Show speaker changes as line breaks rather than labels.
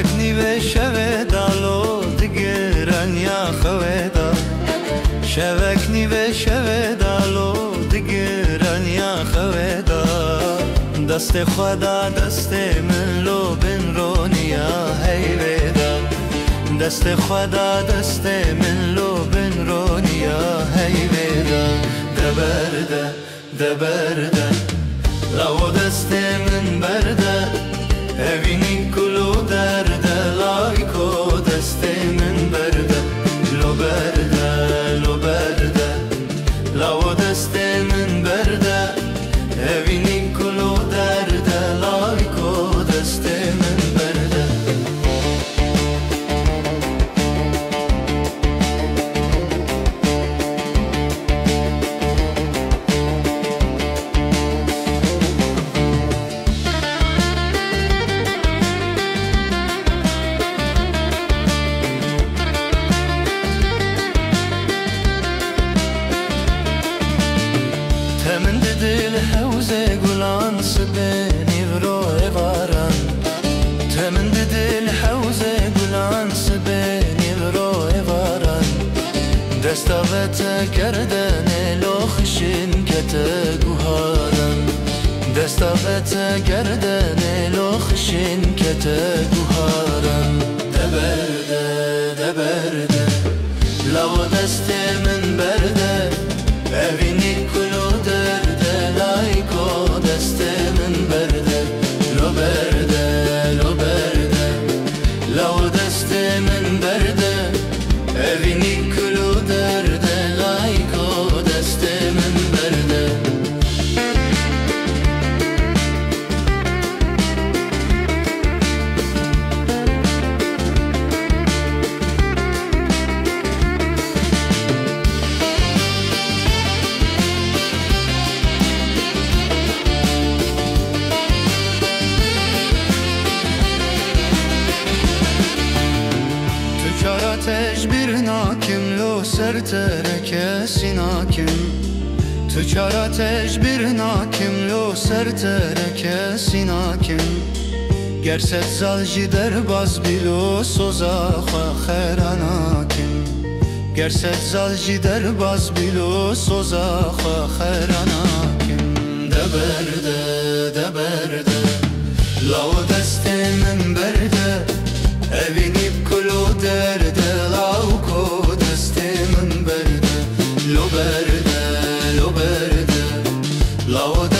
شبكني بشودا لو دقرن يا خودا شبكني بشودا لو دقرن يا خودا دست خدا دست من لو بن رونيا هيدا دست خدا دست من لو بن رونيا هيدا دبرده دبرده لو دست من برده evini kulu derde layko deste min berde lo berde lo berde lao deste min berde evini kulu derde layko deste min berde من دل حوزه گلان سبنی ورو وارن تمن دل حوزه گلان سبنی ورو وارن دستاوت کردن لوخشین کت گوهارن دستاوت کردن لوخشین کت گوهارن دبرده دبرده لو دست من برده evini kulu derde layko deste min berde lo berde lo berde lao deste min berde evini kulu derde layko deste min berde ateş bir nakim lo ser tereke sinakim Tükar ateş bir nakim lo ser tereke sinakim Gerset zalji derbaz bilo soza xeranakim Gerset zalji derbaz bilo soza xeranakim Deberde deberde lao deste min berde evini kulu derde lauko deste min berde lo berde lo berde lao